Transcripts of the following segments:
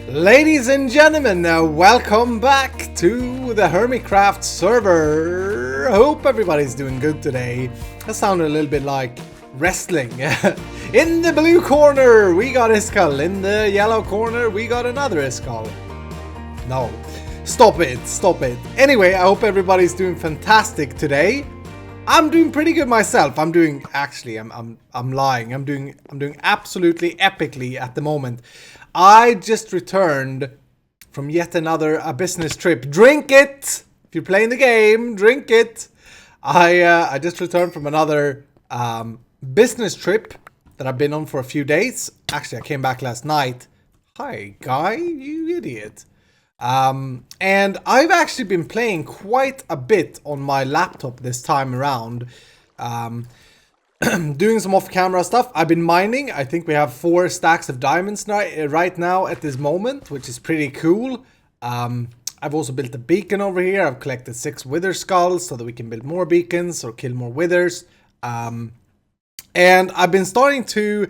Ladies and gentlemen, welcome back to the Hermitcraft server. Hope everybody's doing good today. That sounded a little bit like wrestling. In the blue corner, we got Iskal. In the yellow corner, we got another Iskal. No, stop it. Anyway, I hope everybody's doing fantastic today. I'm doing pretty good myself. I'm lying. I'm doing absolutely epically at the moment. I just returned from yet another business trip. Drink it! If you're playing the game, drink it! I just returned from another business trip that I've been on for a few days. Actually, I came back last night. Hi, guy, you idiot. And I've actually been playing quite a bit on my laptop this time around. Doing some off-camera stuff. I've been mining. I think we have 4 stacks of diamonds right now at this moment, which is pretty cool. I've also built a beacon over here. I've collected 6 wither skulls so that we can build more beacons or kill more withers. And I've been starting to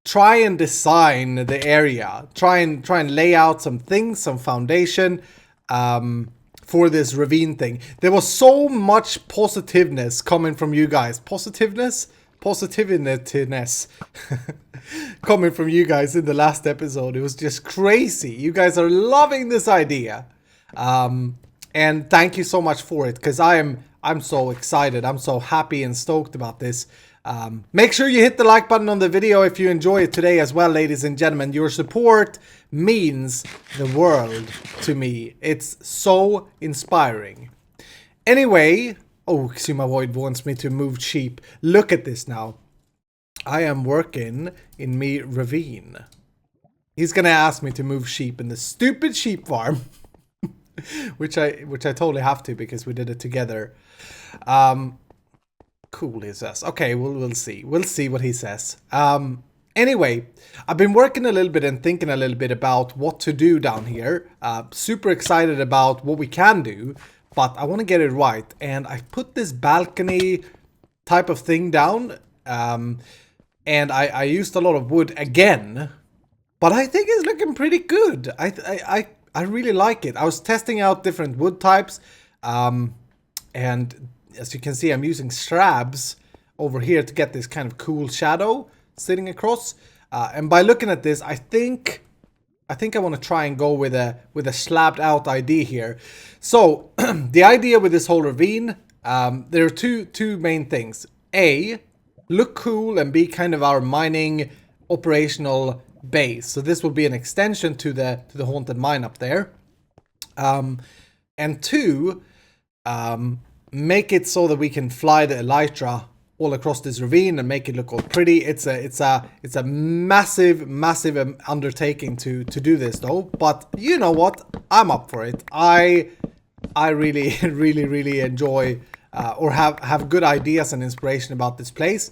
try and design the area. Try and lay out some things, some foundation for this ravine thing. There was so much positiveness coming from you guys. Positiveness coming from you guys in the last episode. It was just crazy. You guys are loving this idea. And thank you so much for it, because I'm so excited. I'm so happy and stoked about this. Make sure you hit the like button on the video if you enjoy it today as well, ladies and gentlemen. Your support means the world to me. It's so inspiring. Anyway, oh, Xuma Void wants me to move sheep. Look at this now. I am working in me Ravine. He's gonna ask me to move sheep in the stupid sheep farm. which I totally have to, because we did it together. Cool, he says. Okay, we'll see. We'll see what he says. Anyway, I've been working a little bit and thinking a little bit about what to do down here. Super excited about what we can do, but I want to get it right. And I put this balcony type of thing down, and I used a lot of wood again, but I think it's looking pretty good. I really like it. I was testing out different wood types, and as you can see, I'm using slabs over here to get this kind of cool shadow sitting across. And by looking at this, I think I want to try and go with a slabbed out idea here. So the idea with this whole ravine, there are two main things. A, look cool and be kind of our mining operational base. So this will be an extension to the haunted mine up there. And 2, make it so that we can fly the elytra all across this ravine and make it look all pretty. It's a massive undertaking to do this though. But you know what? I'm up for it. I really really enjoy or have good ideas and inspiration about this place.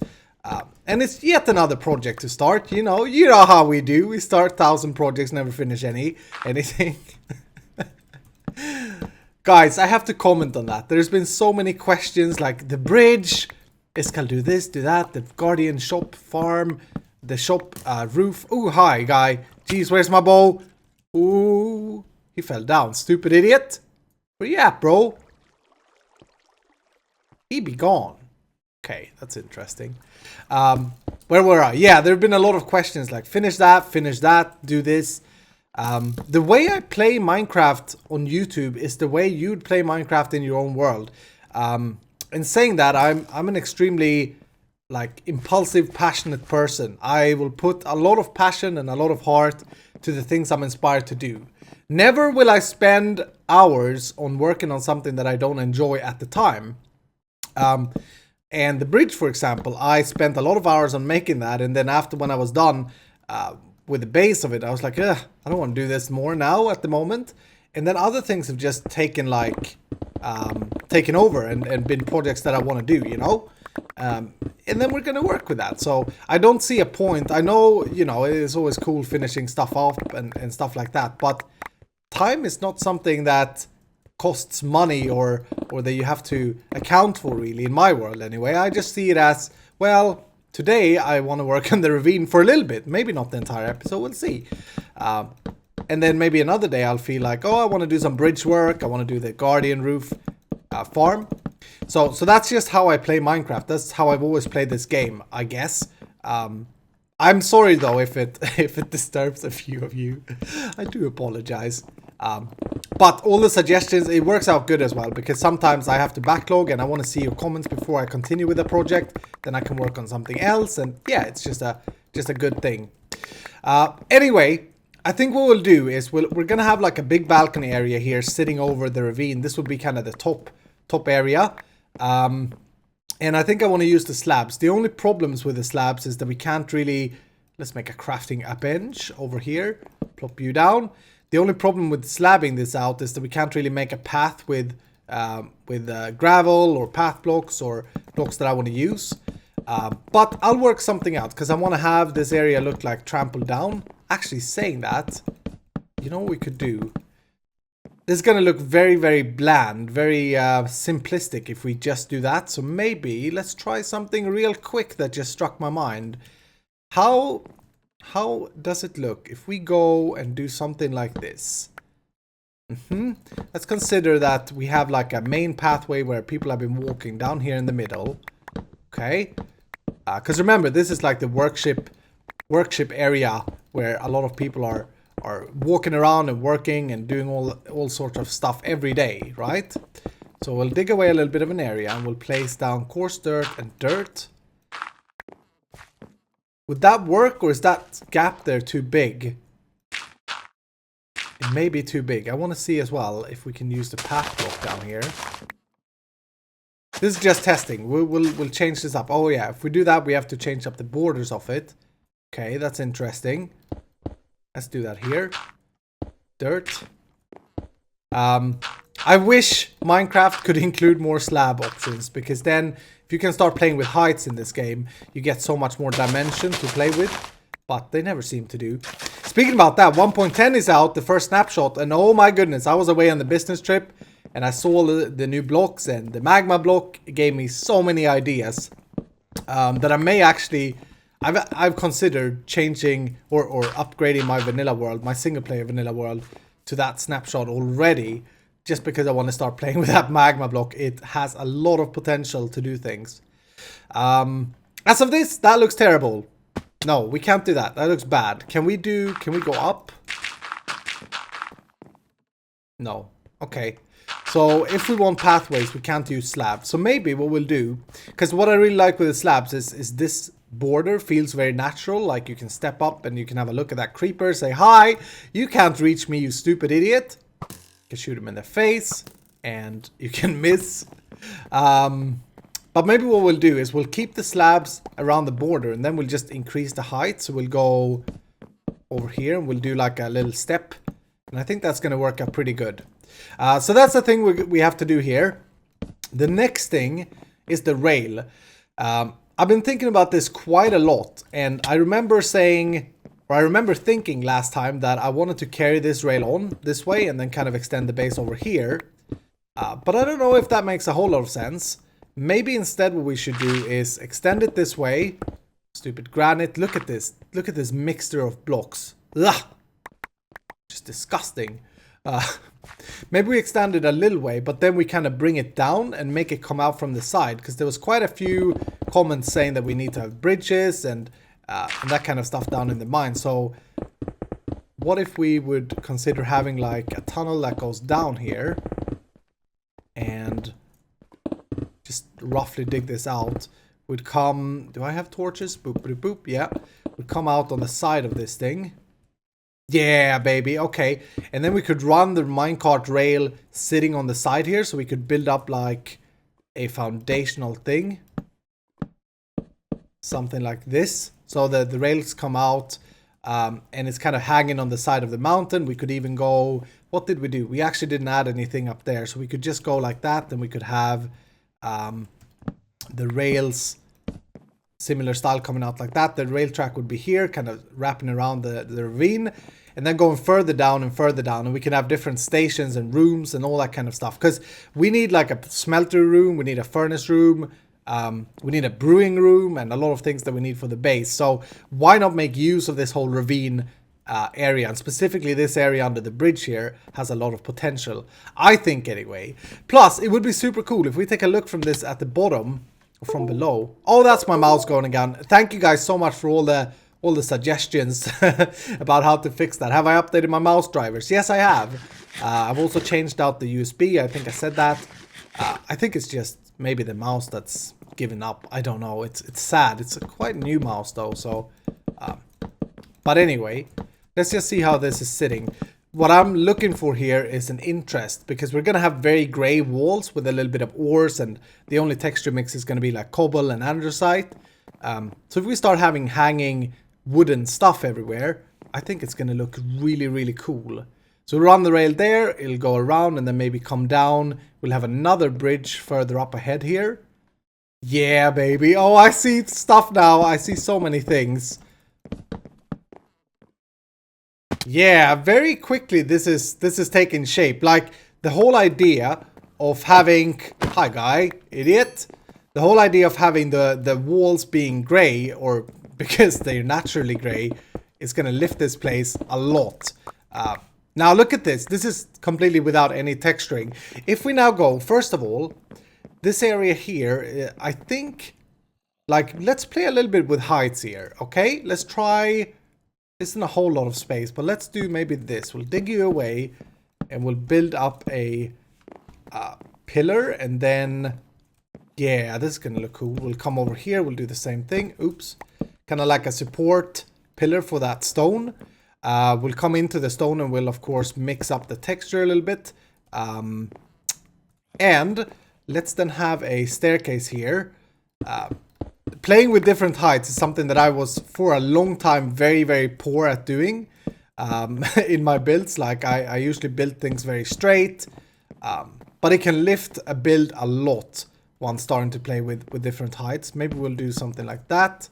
And it's yet another project to start. You know how we do. We start 1,000 projects, never finish anything. Guys, I have to comment on that. There's been so many questions like the bridge. Iskal do this, do that. The guardian shop farm. The shop roof. Ooh, hi, guy. Jeez, where's my bow? Ooh, he fell down. Stupid idiot. Where you at, bro? He be gone. Okay, that's interesting. Where were I? Yeah, there have been a lot of questions like finish that, do this. The way I play Minecraft on YouTube is the way you'd play Minecraft in your own world. And saying that, I'm an extremely impulsive, passionate person. I will put a lot of passion and a lot of heart to the things I'm inspired to do. Never will I spend hours on working on something that I don't enjoy at the time. And the bridge, for example, I spent a lot of hours on making that, and then after when I was done with the base of it, I was like, I don't want to do this more now at the moment. And then other things have just taken over and been projects that I want to do, you know? And then we're going to work with that. So I don't see a point. I know, it's always cool finishing stuff off and stuff like that. But time is not something that costs money or that you have to account for, really, in my world anyway. I just see it as, well, today I want to work on the ravine for a little bit. Maybe not the entire episode, we'll see. And then maybe another day I'll feel like, oh, I want to do some bridge work. I want to do the guardian roof farm. So that's just how I play Minecraft. That's how I've always played this game, I guess. I'm sorry though if it disturbs a few of you. I do apologize. But all the suggestions, it works out good as well, because sometimes I have to backlog and I want to see your comments before I continue with the project. Then I can work on something else, and yeah, it's just a good thing. Anyway, I think what we'll do is we're gonna have like a big balcony area here sitting over the ravine. This will be kind of the top area. And I think I want to use the slabs. The only problems with the slabs is that we can't really... Let's make a crafting bench over here. Plop you down. The only problem with slabbing this out is that we can't really make a path with gravel or path blocks or blocks that I want to use. But I'll work something out, because I want to have this area look like trampled down. Actually, saying that, you know what we could do? This is going to look very, very bland, very simplistic if we just do that. So maybe let's try something real quick that just struck my mind. How does it look if we go and do something like this? Let's consider that we have like a main pathway where people have been walking down here in the middle. Okay. Because remember, this is like the workshop area where a lot of people are walking around and working and doing all sorts of stuff every day, right? So we'll dig away a little bit of an area and we'll place down coarse dirt and dirt. Would that work, or is that gap there too big? It may be too big. I want to see as well if we can use the path block down here. This is just testing. We'll change this up. Oh yeah, if we do that, we have to change up the borders of it. Okay, that's interesting. Let's do that here. Dirt. I wish Minecraft could include more slab options, because then if you can start playing with heights in this game, you get so much more dimension to play with. But they never seem to do. Speaking about that, 1.10 is out, the first snapshot, and oh my goodness, I was away on the business trip and I saw the new blocks, and the magma block gave me so many ideas that I may actually... I've considered changing or upgrading my vanilla world, my single player vanilla world, to that snapshot already, just because I want to start playing with that magma block. It has a lot of potential to do things. As of this, that looks terrible. No, we can't do that. That looks bad. Can we go up? No. Okay. So if we want pathways, we can't use slabs. So maybe what we'll do, because what I really like with the slabs is this border feels very natural. Like you can step up and you can have a look at that creeper, say, hi, you can't reach me, you stupid idiot. You can shoot him in the face and you can miss. But maybe what we'll do is we'll keep the slabs around the border, and then we'll just increase the height. So we'll go over here and we'll do like a little step. And I think that's going to work out pretty good. So that's the thing we have to do here. The next thing is the rail. I've been thinking about this quite a lot, and I remember thinking last time that I wanted to carry this rail on this way and then kind of extend the base over here. But I don't know if that makes a whole lot of sense. Maybe instead what we should do is extend it this way. Stupid granite. Look at this. Look at this mixture of blocks. Ugh. Just disgusting. Maybe we extend it a little way, but then we kind of bring it down and make it come out from the side, because there was quite a few comments saying that we need to have bridges and that kind of stuff down in the mine. So what if we would consider having like a tunnel that goes down here and just roughly dig this out? Would come... Do I have torches? Boop, boop, boop. Yeah. Would come out on the side of this thing. Yeah, baby. Okay. And then we could run the minecart rail sitting on the side here, so we could build up like a foundational thing. Something like this. So that the rails come out and it's kind of hanging on the side of the mountain. We could even go... What did we do? We actually didn't add anything up there. So we could just go like that. Then we could have the rails... Similar style coming out like that. The rail track would be here, kind of wrapping around the ravine, and then going further down and further down, and we can have different stations and rooms and all that kind of stuff, because we need like a smelter room, we need a furnace room, we need a brewing room, and a lot of things that we need for the base. So why not make use of this whole ravine area, and specifically this area under the bridge here has a lot of potential, I think anyway. Plus, it would be super cool if we take a look from this at the bottom, from below. Oh, that's my mouse going again. Thank you guys so much for all the suggestions about how to fix that. Have I updated my mouse drivers? Yes, I have. I've also changed out the USB. I think I said that. I think it's just maybe the mouse that's given up. I don't know. It's sad. It's a quite new mouse though. So, but anyway, let's just see how this is sitting. What I'm looking for here is an interest, because we're gonna have very gray walls with a little bit of ores, and the only texture mix is gonna be like cobble and andesite. So if we start having hanging wooden stuff everywhere, I think it's gonna look really, really cool. So we'll run the rail there, it'll go around and then maybe come down. We'll have another bridge further up ahead here. Yeah, baby. Oh, I see stuff now. I see so many things. Yeah, very quickly this is taking shape. Like the whole idea of having, hi guy, idiot. The whole idea of having the walls being gray, or because they're naturally gray, is gonna lift this place a lot. Now look at this. This is completely without any texturing. If we now go, first of all, this area here, I think, like, let's play a little bit with heights here, okay? Let's try, isn't a whole lot of space, but let's do maybe this. We'll dig you away, and we'll build up a pillar, and then, yeah, this is gonna look cool. We'll come over here, we'll do the same thing. Oops. Kind of like a support pillar for that stone. We'll come into the stone and we'll of course mix up the texture a little bit. And let's then have a staircase here. Playing with different heights is something that I was for a long time very, very poor at doing in my builds. Like I usually build things very straight, but it can lift a build a lot once starting to play with different heights. Maybe we'll do something like that.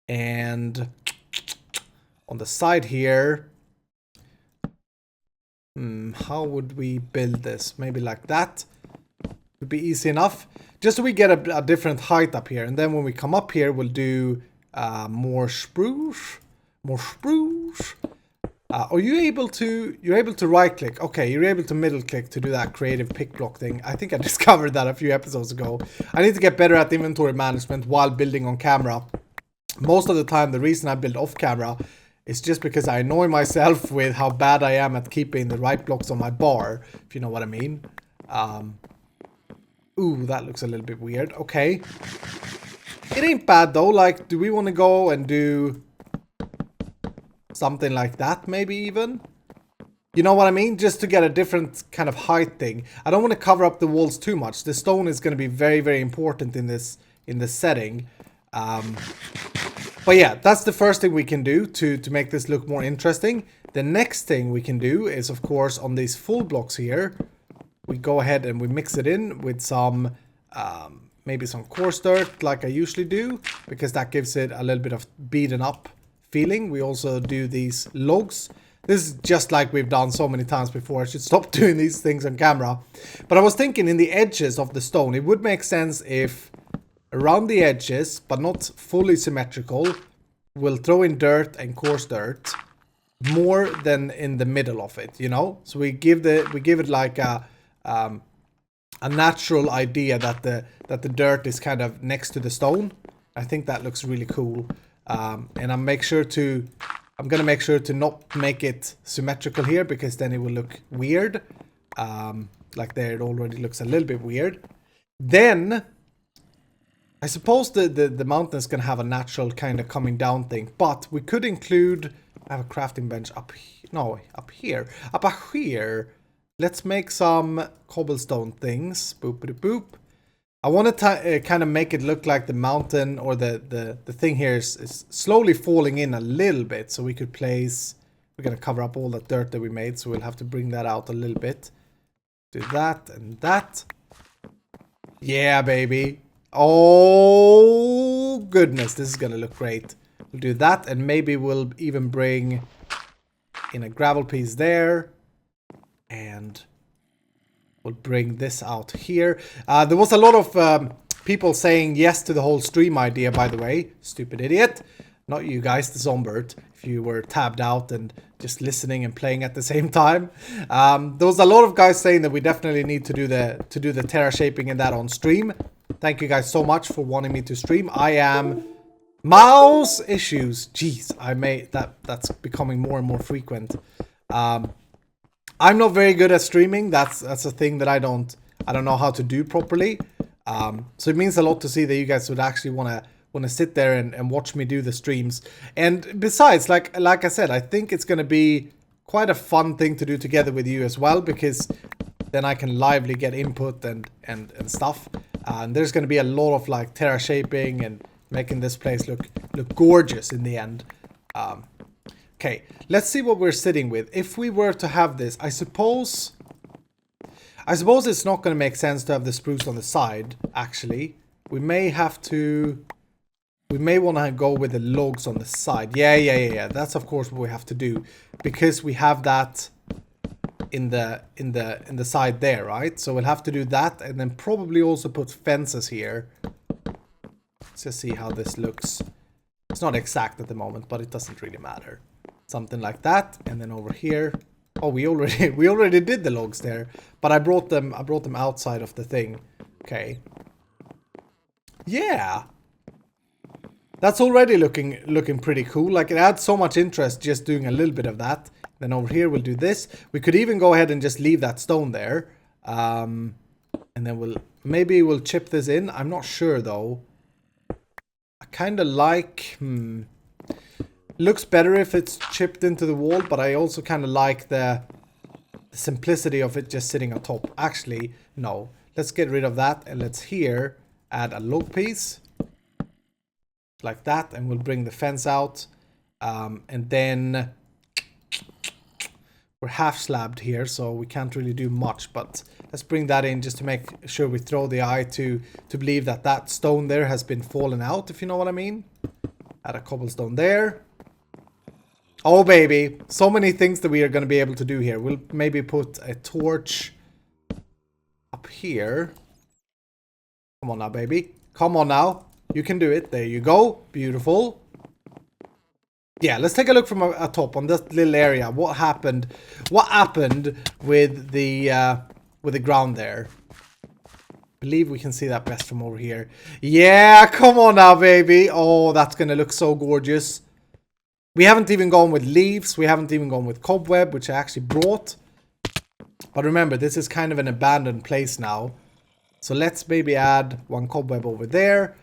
And on the side here, how would we build this? Maybe like that would be easy enough, just so we get a different height up here. And then when we come up here, we'll do more spruce. Are you able to, you're able to right click? Okay, you're able to middle click to do that creative pick block thing. I think I discovered that a few episodes ago. I need to get better at inventory management while building on camera. Most of the time, the reason I build off camera is just because I annoy myself with how bad I am at keeping the right blocks on my bar, if you know what I mean. Ooh, that looks a little bit weird. Okay. It ain't bad though. Like, do we want to go and do something like that maybe even? You know what I mean? Just to get a different kind of height thing. I don't want to cover up the walls too much. The stone is going to be very, very important in this setting. But yeah, that's the first thing we can do to make this look more interesting. The next thing we can do is, of course, on these full blocks here, we go ahead and we mix it in with some, maybe some coarse dirt like I usually do, because that gives it a little bit of beaten up feeling. We also do these logs. This is just like we've done so many times before. I should stop doing these things on camera. But I was thinking in the edges of the stone, it would make sense if around the edges, but not fully symmetrical, we'll throw in dirt and coarse dirt more than in the middle of it, you know? So we give it like a natural idea that the dirt is kind of next to the stone. I think that looks really cool. And I'm gonna make sure to not make it symmetrical here, because then it will look weird. Like there, it already looks a little bit weird. Then I suppose the mountain is going to have a natural kind of coming down thing, but we could include, I have a crafting bench up here. Let's make some cobblestone things. Boopity boop. I want to kind of make it look like the mountain, or the thing here is slowly falling in a little bit, so we could place, we're going to cover up all the dirt that we made, so we'll have to bring that out a little bit. Do that and that. Yeah, baby. Oh goodness, this is gonna look great. We'll do that, and maybe we'll even bring in a gravel piece there, and we'll bring this out here. There was a lot of people saying yes to the whole stream idea, by the way. Stupid idiot. Not you guys, the Zombert, if you were tabbed out and just listening and playing at the same time. There was a lot of guys saying that we definitely need to do the Terra shaping and that on stream. Thank you guys so much for wanting me to stream. I am mouse issues. Jeez, that's becoming more and more frequent. I'm not very good at streaming. That's a thing that I don't know how to do properly. So it means a lot to see that you guys would actually want to sit there and watch me do the streams. And besides, like I said, I think it's going to be quite a fun thing to do together with you as well, because then I can lively get input and stuff. And there's going to be a lot of like Terra shaping and making this place look gorgeous in the end. Okay, let's see what we're sitting with. If we were to have this, I suppose it's not going to make sense to have the spruce on the side, actually. We may want to go with the logs on the side. Yeah. That's of course what we have to do, because we have that in the side there, right? So we'll have to do that, and then probably also put fences here. Let's just see how this looks. It's not exact at the moment, but it doesn't really matter. Something like that, and then over here. Oh, we already did the logs there, but I brought them outside of the thing. Okay. Yeah. That's already looking pretty cool. Like, it adds so much interest just doing a little bit of that. Then over here we'll do this. We could even go ahead and just leave that stone there. And then maybe we'll chip this in. I'm not sure though. I kind of like looks better if it's chipped into the wall, but I also kind of like the simplicity of it just sitting on top. Actually, no. Let's get rid of that, and let's here add a log piece like that, and we'll bring the fence out. And then we're half slabbed here, so we can't really do much, but let's bring that in just to make sure we throw the eye to believe that that stone there has been fallen out, if you know what I mean. Add a cobblestone there. Oh baby, so many things that we are going to be able to do here. We'll maybe put a torch up here. Come on now, baby. Come on now. You can do it. There you go. Beautiful. Yeah, let's take a look from a top on this little area. What happened with the ground there? I believe we can see that best from over here. Yeah, come on now, baby. Oh, that's going to look so gorgeous. We haven't even gone with leaves. We haven't even gone with cobweb, which I actually brought. But remember, this is kind of an abandoned place now. So let's maybe add one cobweb over there.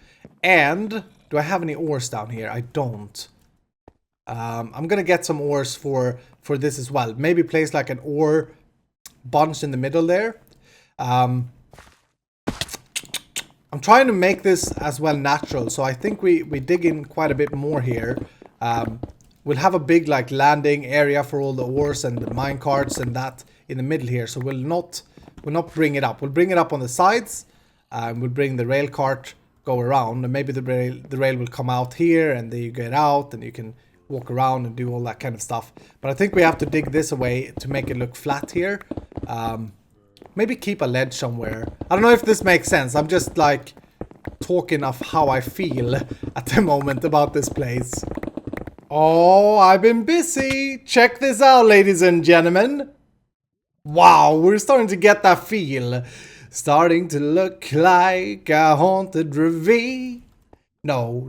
And do I have any ores down here? I don't. I'm going to get some ores for this as well. Maybe place like an ore bunch in the middle there. I'm trying to make this as well natural. So I think we dig in quite a bit more here. We'll have a big like landing area for all the ores and the mine carts and that in the middle here. So we'll not bring it up. We'll bring it up on the sides. We'll bring the rail cart, go around, and maybe the rail will come out here, and then you get out and you can walk around and do all that kind of stuff. But I think we have to dig this away to make it look flat here. Maybe keep a ledge somewhere. I don't know if this makes sense. I'm just like talking of how I feel at the moment about this place. Oh, I've been busy. Check this out, ladies and gentlemen. Wow, we're starting to get that feel. Starting to look like a haunted ravine. No.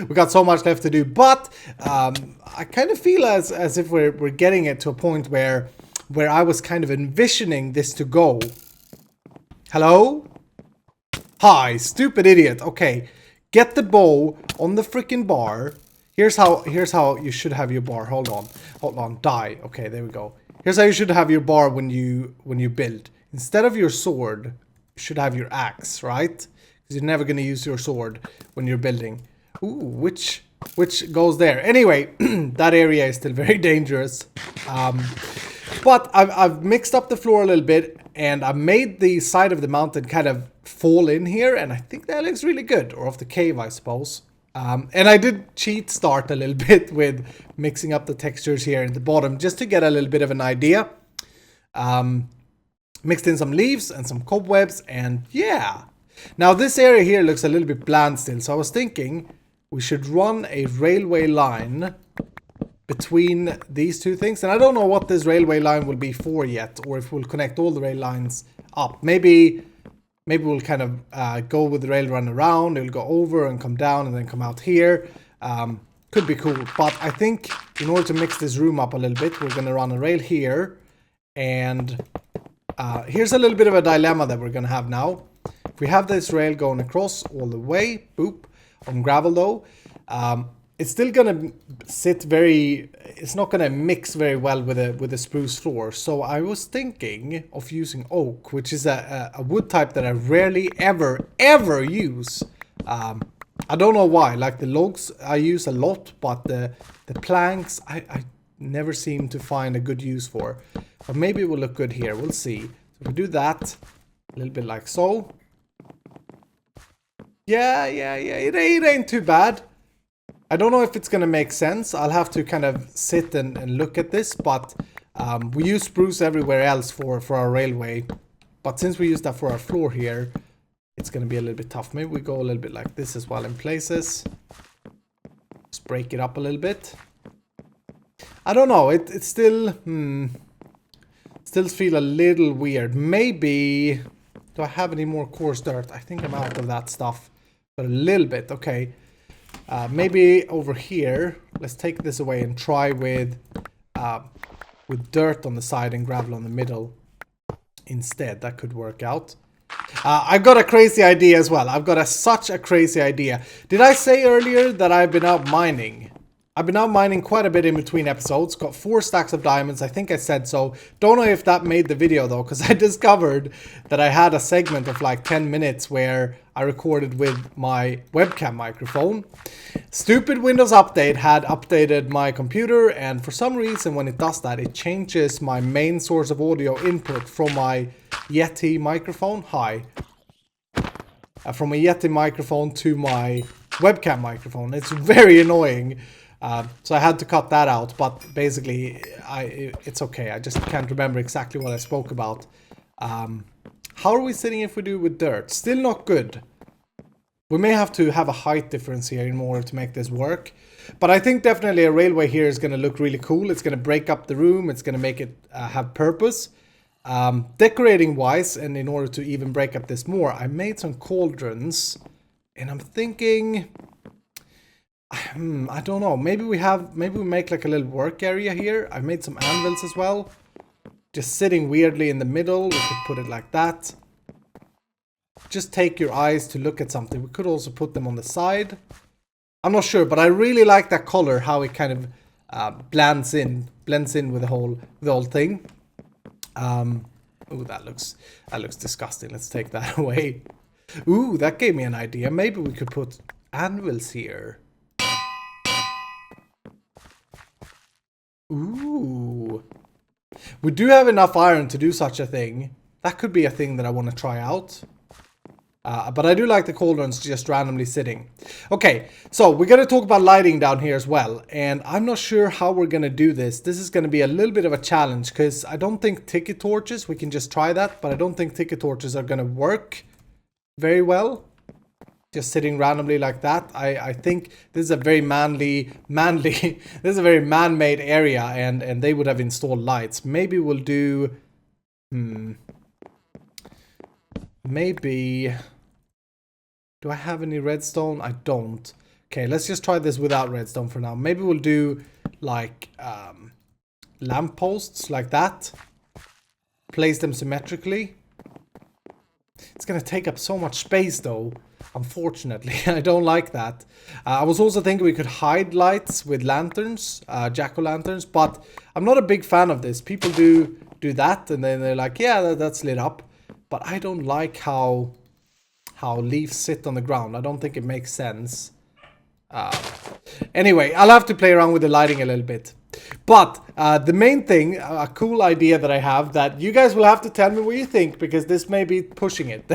We got so much left to do, but I kind of feel as if we're getting it to a point where I was kind of envisioning this to go. Hello? Hi, stupid idiot. Okay, get the bow on the freaking bar. Here's how you should have your bar. Hold on. Die. Okay, there we go. Here's how you should have your bar when you build. Instead of your sword, you should have your axe, right? Because you're never going to use your sword when you're building. Ooh, which goes there. Anyway, that area is still very dangerous. But I've mixed up the floor a little bit, and I made the side of the mountain kind of fall in here, and I think that looks really good. Or of the cave, I suppose. And I did cheat start a little bit with mixing up the textures here in the bottom, just to get a little bit of an idea. Mixed in some leaves and some cobwebs, and yeah. Now this area here looks a little bit bland still, so I was thinking we should run a railway line between these two things. And I don't know what this railway line will be for yet, or if we'll connect all the rail lines up. Maybe we'll kind of go with the rail run around. It'll go over and come down and then come out here. Could be cool. But I think in order to mix this room up a little bit, we're going to run a rail here. And here's a little bit of a dilemma that we're going to have now. If we have this rail going across all the way, boop, on gravel though, it's still going to sit very, it's not going to mix very well with a spruce floor. So I was thinking of using oak, which is a wood type that I rarely ever use. I don't know why. Like the logs I use a lot, but the planks I never seem to find a good use for. But maybe it will look good here. We'll see. So if we do that a little bit like so. Yeah. It ain't too bad. I don't know if it's gonna make sense. I'll have to kind of sit and look at this, but we use spruce everywhere else for our railway. But since we use that for our floor here, it's gonna be a little bit tough. Maybe we go a little bit like this as well in places. Just break it up a little bit. I don't know. It's still feel a little weird. Maybe do I have any more coarse dirt? I think I'm out of that stuff, but a little bit. Okay. Maybe over here, let's take this away and try with dirt on the side and gravel on the middle instead. That could work out. I've got a crazy idea as well. I've got such a crazy idea. Did I say earlier that I've been out mining? I've been out mining quite a bit in between episodes. Got 4 stacks of diamonds. I think I said so. Don't know if that made the video though, because I discovered that I had a segment of like 10 minutes where I recorded with my webcam microphone. Stupid Windows update had updated my computer, and for some reason when it does that, it changes my main source of audio input from my Yeti microphone. From a Yeti microphone to my webcam microphone. It's very annoying. So I had to cut that out, but basically it's okay. I just can't remember exactly what I spoke about. How are we sitting if we do with dirt? Still not good. We may have to have a height difference here in order to make this work. But I think definitely a railway here is going to look really cool. It's going to break up the room. It's going to make it have purpose. Decorating wise, and in order to even break up this more, I made some cauldrons. And I'm thinking... I don't know. Maybe we make like a little work area here. I made some anvils as well. Just sitting weirdly in the middle. We could put it like that. Just take your eyes to look at something. We could also put them on the side. I'm not sure, but I really like that color, how it kind of blends in with the whole thing. Oh, that looks disgusting. Let's take that away. Ooh, that gave me an idea. Maybe we could put anvils here. Ooh. We do have enough iron to do such a thing. That could be a thing that I want to try out. But I do like the cauldrons just randomly sitting. Okay, so we're going to talk about lighting down here as well. And I'm not sure how we're going to do this. This is going to be a little bit of a challenge because I don't think ticket torches, we can just try that. But I don't think ticket torches are going to work very well. Just sitting randomly like that. I think this is a very this is a very man-made area, and they would have installed lights. Maybe we'll do maybe, do I have any redstone? I don't. Okay, let's just try this without redstone for now. Maybe we'll do like lampposts like that. Place them symmetrically. It's gonna take up so much space though. Unfortunately, I don't like that. I was also thinking we could hide lights with lanterns, jack-o'-lanterns, but I'm not a big fan of this. People do that, and then they're like, yeah, that's lit up. But I don't like how leaves sit on the ground. I don't think it makes sense. Anyway, I'll have to play around with the lighting a little bit. But the main thing, a cool idea that I have, that you guys will have to tell me what you think, because this may be pushing it.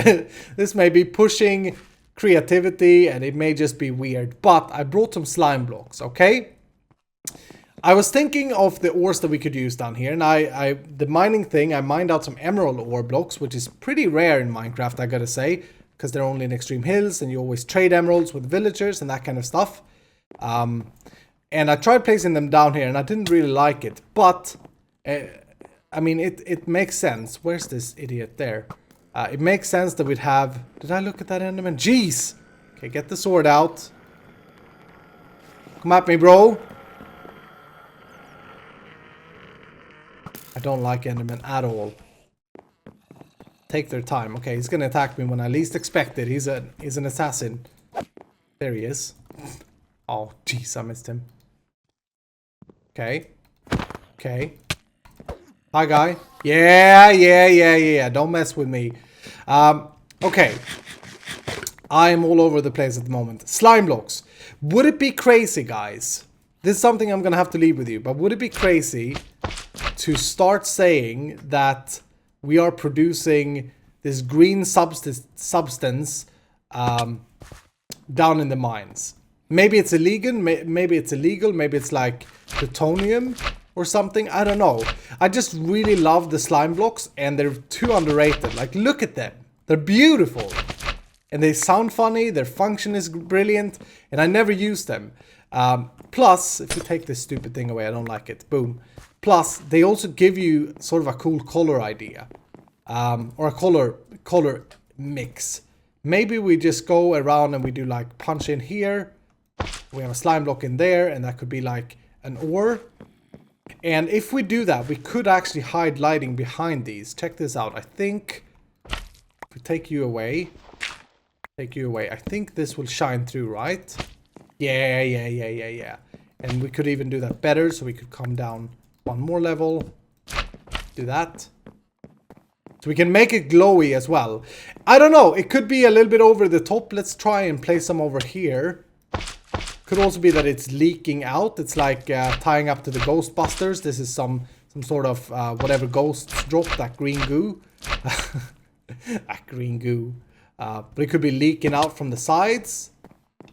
This may be pushing creativity, and it may just be weird. But I brought some slime blocks, okay? I was thinking of the ores that we could use down here, and the mining thing, I mined out some emerald ore blocks, which is pretty rare in Minecraft, I gotta say, because they're only in extreme hills, and you always trade emeralds with villagers and that kind of stuff. And I tried placing them down here and I didn't really like it. But, I mean, it makes sense. Where's this idiot there? It makes sense that we'd have... Did I look at that Enderman? Jeez! Okay, get the sword out. Come at me, bro. I don't like Enderman at all. Take their time. Okay, he's gonna attack me when I least expect it. He's an assassin. There he is. Oh, jeez, I missed him. Okay. Okay. Hi, guy. Yeah. Don't mess with me. Okay. I'm all over the place at the moment. Slime blocks. Would it be crazy, guys? This is something I'm gonna have to leave with you. But would it be crazy to start saying that we are producing this green substance down in the mines? Maybe it's illegal. Maybe it's illegal. Maybe it's like plutonium or something. I don't know. I just really love the slime blocks and they're too underrated. Like, look at them. They're beautiful. And they sound funny. Their function is brilliant. And I never use them. Plus, if you take this stupid thing away, I don't like it. Boom. Plus, they also give you sort of a cool color idea. Or a color mix. Maybe we just go around and we do like punch in here. We have a slime block in there. And that could be like an ore. And if we do that, we could actually hide lighting behind these. Check this out. I think if we take you away. I think this will shine through, right? Yeah. And we could even do that better. So we could come down one more level. Do that. So we can make it glowy as well. I don't know. It could be a little bit over the top. Let's try and place some over here. Could also be that it's leaking out. It's like tying up to the Ghostbusters. This is some sort of whatever ghosts drop, that green goo. That green goo. But it could be leaking out from the sides.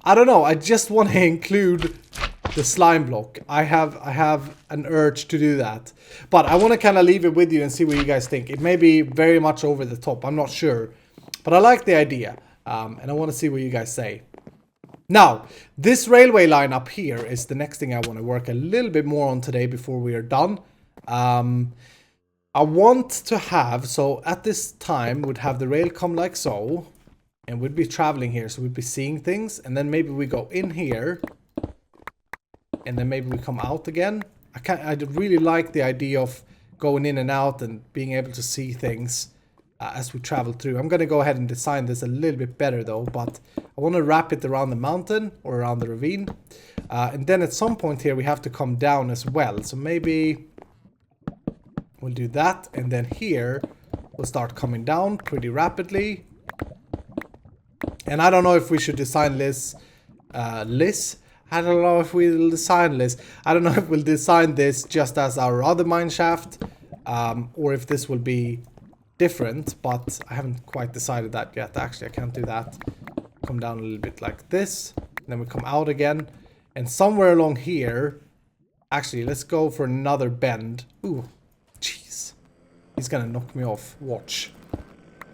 I don't know. I just want to include the slime block. I have an urge to do that. But I want to kind of leave it with you and see what you guys think. It may be very much over the top. I'm not sure. But I like the idea. And I want to see what you guys say. Now, this railway line up here is the next thing I want to work a little bit more on today before we are done. I want to have, so at this time, we'd have the rail come like so. And we'd be traveling here, so we'd be seeing things. And then maybe we go in here. And then maybe we come out again. I really like the idea of going in and out and being able to see things as we travel through. I'm going to go ahead and design this a little bit better though. But I want to wrap it around the mountain or around the ravine. And then at some point here we have to come down as well. So maybe we'll do that. And then here we'll start coming down pretty rapidly. And I don't know if we should design this. I don't know if we'll design this. I don't know if we'll design this just as our other mine shaft. Or if this will be different. But I haven't quite decided that yet. Actually, I can't do that. Come down a little bit like this. Then we come out again. And somewhere along here. Actually, let's go for another bend. Ooh, jeez. He's gonna knock me off. Watch.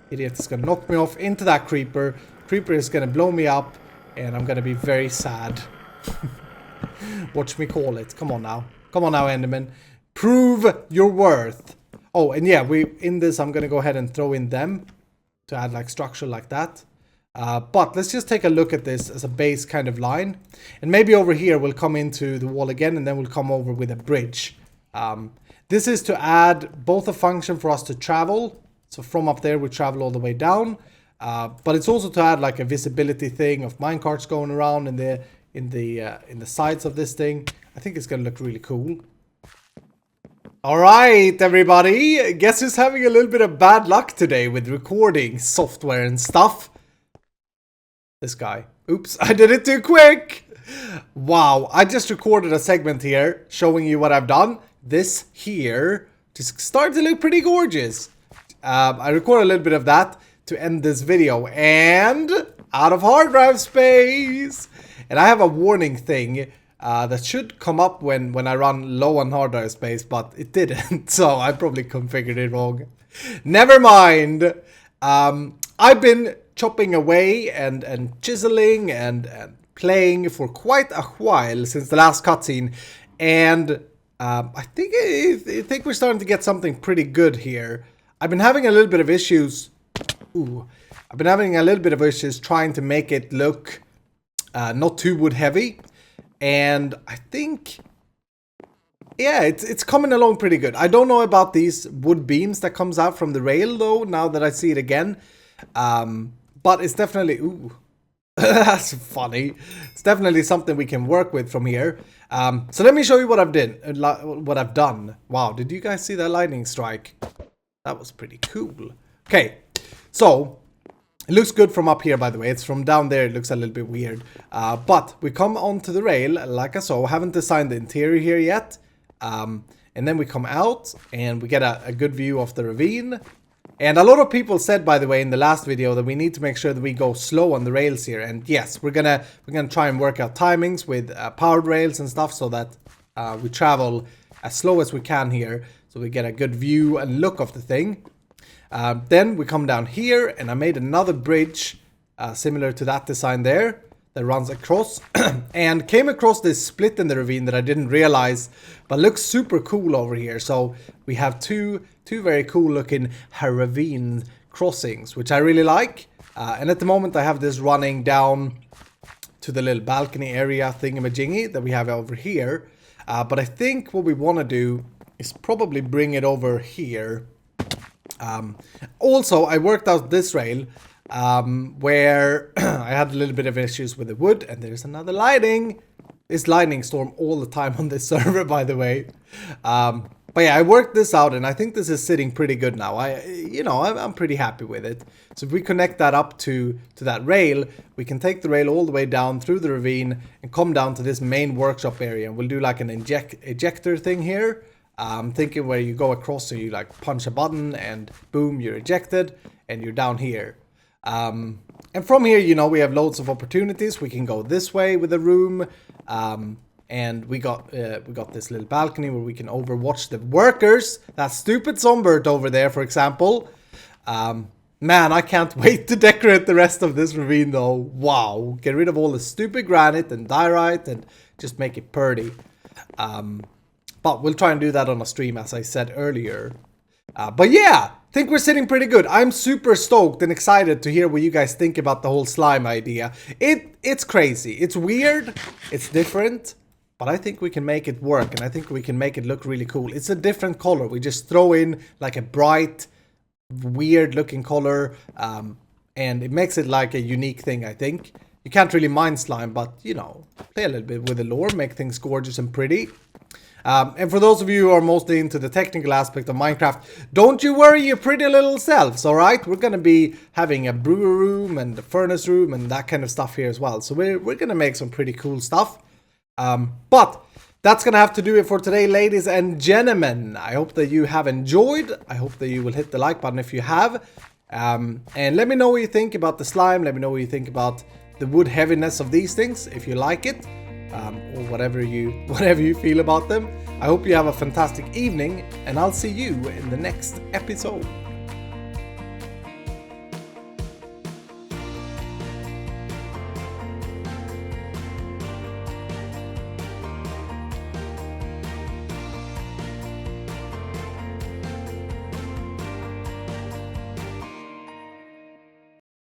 Idiot is gonna knock me off into that creeper. Creeper is gonna blow me up. And I'm gonna be very sad. Watch me call it. Come on now. Come on now, Enderman. Prove your worth. Oh, and yeah, in this, I'm gonna go ahead and throw in them. To add like structure like that. But let's just take a look at this as a base kind of line. And maybe over here we'll come into the wall again and then we'll come over with a bridge. This is to add both a function for us to travel. So from up there we travel all the way down. But it's also to add like a visibility thing of minecarts going around in the sides of this thing. I think it's gonna look really cool. Alright everybody, guess who's having a little bit of bad luck today with recording software and stuff? This guy. Oops, I did it too quick! Wow, I just recorded a segment here showing you what I've done. This here just started to look pretty gorgeous. I recorded a little bit of that to end this video and out of hard drive space. And I have a warning thing that should come up when I run low on hard drive space, but it didn't. So I probably configured it wrong. Never mind. I've been chopping away and chiseling and playing for quite a while since the last cutscene, and I think we're starting to get something pretty good here. I've been having a little bit of issues. I've been having a little bit of issues trying to make it look not too wood heavy, and I think, yeah, it's coming along pretty good. I don't know about these wood beams that comes out from the rail though, now that I see it again. But it's definitely, that's funny. It's definitely something we can work with from here. So let me show you what I've done. Wow, did you guys see that lightning strike? That was pretty cool. Okay, so it looks good from up here, by the way. It's from down there, it looks a little bit weird. But we come onto the rail, like I saw. I haven't designed the interior here yet. And then we come out and we get a good view of the ravine. And a lot of people said, by the way, in the last video that we need to make sure that we go slow on the rails here. And yes, we're gonna try and work out timings with powered rails and stuff so that we travel as slow as we can here, so we get a good view and look of the thing. Then we come down here, and I made another bridge similar to that design there that runs across, and came across this split in the ravine that I didn't realize, but looks super cool over here. So we have two very cool looking ravine crossings, which I really like. And at the moment I have this running down to the little balcony area thingamajiggy that we have over here. But I think what we want to do is probably bring it over here. Also, I worked out this rail where I had a little bit of issues with the wood, and there's another lightning. It's lightning storm all the time on this server, by the way. But yeah, I worked this out, and I think this is sitting pretty good now. I'm pretty happy with it. So if we connect that up to that rail, we can take the rail all the way down through the ravine and come down to this main workshop area. And we'll do like an ejector thing here. I'm thinking where you go across, so you like punch a button and boom, you're ejected and you're down here. And from here, we have loads of opportunities. We can go this way with the room. And we got this little balcony where we can overwatch the workers. That stupid sunbird over there, for example. Man, I can't wait to decorate the rest of this ravine though. Wow, get rid of all the stupid granite and diorite and just make it pretty. But we'll try and do that on a stream, as I said earlier. But yeah, I think we're sitting pretty good. I'm super stoked and excited to hear what you guys think about the whole slime idea. It's crazy. It's weird. It's different. But I think we can make it work, and I think we can make it look really cool. It's a different color. We just throw in like a bright, weird looking color. And it makes it like a unique thing, I think. You can't really mine slime, but, play a little bit with the lore. Make things gorgeous and pretty. And for those of you who are mostly into the technical aspect of Minecraft, don't you worry your pretty little selves, alright? We're gonna be having a brewer room and a furnace room and that kind of stuff here as well. So we're gonna make some pretty cool stuff. But that's gonna have to do it for today, ladies and gentlemen. I hope that you have enjoyed. I hope that you will hit the like button if you have. And let me know what you think about the slime. Let me know what you think about the wood heaviness of these things, if you like it. Or whatever you feel about them. I hope you have a fantastic evening, and I'll see you in the next episode.